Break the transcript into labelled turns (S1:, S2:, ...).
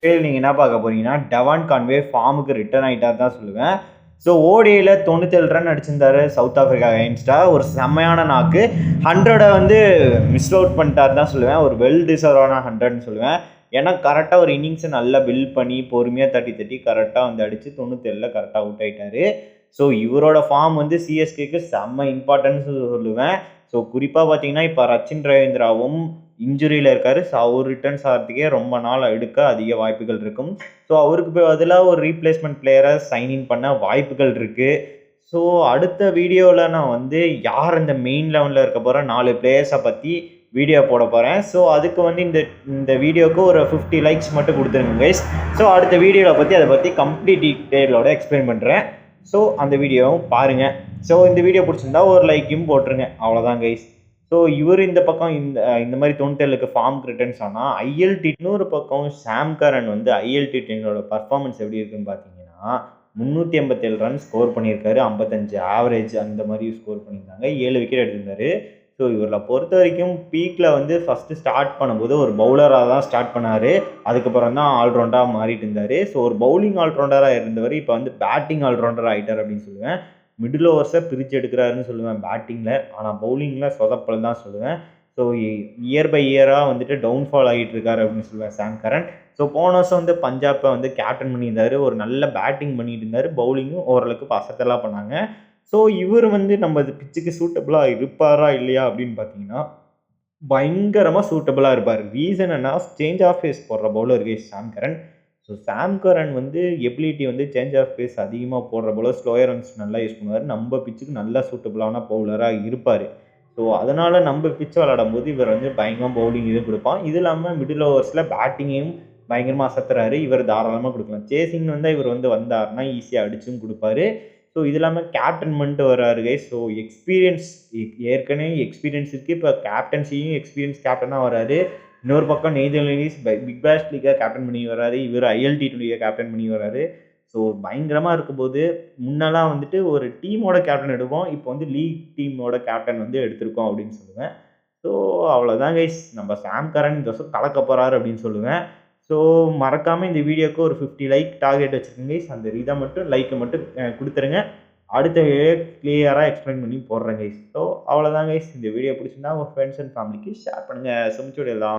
S1: நீங்க என்ன பார்க்க போறீங்கன்னா, டெவான் கான்வே ஃபார்முக்கு ரிட்டர்ன் ஆயிட்டார் தான் சொல்லுவேன். ஸோ ஓடிஐல 97 ரன் அடிச்சிருந்தாரு சவுத் ஆஃப்ரிக்கா அகைன்ஸ்டா. ஒரு செம்மையான நாக்கு. 100 வந்து மிஸ் அவுட் பண்ணிட்டார் தான் சொல்லுவேன். ஒரு வெல் டிசர்வான 100ன்னு சொல்லுவேன். ஏன்னா கரெக்ட்டா ஒரு இன்னிங்ஸ நல்லா பில்ட் பண்ணி, பொறுமையா தட்டி தட்டி கரெக்ட்டா வந்து அடிச்சு 97ல கரெக்ட்டா அவுட் ஆயிட்டாரு. ஸோ இவரோட ஃபார்ம் வந்து சிஎஸ்கேக்கு செம்ம இம்பார்ட்டன்ட்னு சொல்லுவேன். ஸோ குறிப்பா பார்த்தீங்கன்னா, இப்ப ரச்சின் ரவீந்திராவும் இன்ஜுரியில இருக்காரு. ஸோ அவர் ரிட்டர்ன்ஸ் ஆகுறதுக்கே ரொம்ப நாள் எடுக்க அதிக வாய்ப்புகள் இருக்கும். ஸோ அவருக்கு பதிலா ஒரு ரீப்ளேஸ்மெண்ட் பிளேயர சைன் இன் பண்ண வாய்ப்புகள் இருக்கு. ஸோ அடுத்த வீடியோல நான் வந்து யார் இந்த மெயின் 11ல இருக்க போற 4 பிளேயர்ஸ பத்தி வீடியோ போட போறேன். ஸோ அதுக்கு வந்து இந்த வீடியோக்கு ஒரு 50 லைக்ஸ் மட்டும் குடுத்துருங்க கைஸ். ஸோ அடுத்த வீடியோல அத பத்தி கம்ப்ளீட் டீட்டெயிலோட எக்ஸ்பிளைன் பண்றேன். ஸோ அந்த வீடியோவும் பாருங்க. ஸோ இந்த வீடியோ பிடிச்சிருந்தா ஒரு லைக்கையும் போட்டுருங்க. அவ்வளோதான் கைஸ். ஸோ இவர் இந்த பக்கம் இந்த மாதிரி 97க்கு ஃபார்முக்கு ரிட்டர்ன்ஸ் ஆனால் ஐஎல்டி இன்னொரு பக்கம் சாம் கரன் வந்து ஐஎல்டி டென்னோட பர்ஃபார்மன்ஸ் எப்படி இருக்குன்னு பார்த்தீங்கன்னா 387 ரன் ஸ்கோர் பண்ணியிருக்காரு. 55 ஆவரேஜ் அந்த மாதிரி ஸ்கோர் பண்ணியிருந்தாங்க. 7 விக்கெட் எடுத்திருந்தாரு. ஸோ இவரில் பொறுத்த வரைக்கும் பீக்கில் வந்து ஃபஸ்ட்டு ஸ்டார்ட் பண்ணும்போது ஒரு பவுலராக தான் ஸ்டார்ட் பண்ணார். அதுக்கப்புறம் தான் ஆல்ரவுண்டாக மாறிட்டு இருந்தார். ஸோ ஒரு பவுலிங் ஆல்ரவுண்டராக இருந்தவர் இப்போ வந்து பேட்டிங் ஆல்ரவுண்டராக ஆகிட்டார் அப்படின்னு சொல்லுவேன். மிடில் ஓவர்ஸை பிரித்து எடுக்கிறாருன்னு சொல்லுவேன் பேட்டிங்கில். ஆனால் பவுலிங்கில் சொதப்பல் தான் சொல்லுவேன். ஸோ இயர் பை இயராக வந்துட்டு டவுன்ஃபால் ஆகிட்டு இருக்காரு அப்படின்னு சொல்லுவேன் சாம் கரன். ஸோ போன வருஷம் வந்து பஞ்சாப்பை வந்து கேப்டன் பண்ணியிருந்தார். ஒரு நல்ல பேட்டிங் பண்ணிட்டு இருந்தார். பவுலிங்கும் ஓரளவுக்கு அசத்தலாக பண்ணாங்க. ஸோ இவர் வந்து நம்ம பிச்சுக்கு சூட்டபுளாக இருப்பாரா இல்லையா அப்படின்னு பார்த்தீங்கன்னா பயங்கரமாக சூட்டபுளாக இருப்பார். ரீசன் என்ன, சேஞ்ச் ஆஃப் பேஸ் போடுற பவுலர் சாம் கரன். ஸோ சாம் கரன் வந்து எபிலிட்டி வந்து சேஞ்ச் ஆஃப் பேஸ் அதிகமாக போடுற பவுலர், ஸ்லோயர் ரன்ஸ் நல்லா யூஸ் பண்ணுவார். நம்ம பிச்சுக்கு நல்லா சூட்டபுளான பவுலராக இருப்பார். ஸோ அதனால் நம்ம பிச்சு விளாடும் போது இவர் வந்து பயங்கரமாக பவுலிங் இதுவும் கொடுப்பான். இது இல்லாமல் மிடில் ஓவர்ஸில் பேட்டிங்கையும் பயங்கரமாக அசத்துறாரு. இவர் தாராளமாக கொடுக்கலாம். சேசிங் வந்து இவர் வந்து வந்தார்னா ஈஸியாக அடிச்சும் கொடுப்பாரு. ஸோ இது இல்லாமல் கேப்டன் பண்ணிட்டு வர்றாரு கைஸ். ஸோ எக்ஸ்பீரியன்ஸ் ஏற்கனவே எக்ஸ்பீரியன்ஸ் இருக்குது. இப்போ கேப்டன்சியும் எக்ஸ்பீரியன்ஸ் கேப்டனாக வர்றாரு. இன்னொரு பக்கம் நெய்தர்லாண்ட்ஸ் பிக் பேஷ் லீக்காக கேப்டன் பண்ணி வர்றாரு. இவர் ஐஎல்டி டூலியாக கேப்டன் பண்ணி வர்றாரு. ஸோ பயங்கரமாக இருக்கும்போது முன்னெல்லாம் வந்துட்டு ஒரு டீமோட கேப்டன் எடுப்போம். இப்போ வந்து லீக் டீமோட கேப்டன் வந்து எடுத்திருக்கோம் அப்படின்னு சொல்லுவேன். ஸோ அவ்வளோதான் கைஸ். நம்ம சாம் கரன் இந்த வருஷம் கலக்க போகிறாரு அப்படின்னு சொல்லுவேன். ஸோ மறக்காமல் இந்த வீடியோக்கு ஒரு 50 லைக் டார்கெட் வச்சுருக்கேன் கைஸ். அந்த இதை மட்டும் லைக்கை மட்டும் கொடுத்துருங்க. அடுத்த வீடியோ கிளியராக எக்ஸ்பிளைன் பண்ணி போடுறேன் கைஸ். ஸோ அவ்வளோதான் கைஸ். இந்த வீடியோ பிடிச்சிருந்தா உங்கள் ஃப்ரெண்ட்ஸ் அண்ட் ஃபேமிலிக்கு ஷேர் பண்ணுங்கள். சமைச்சு விடலாம்.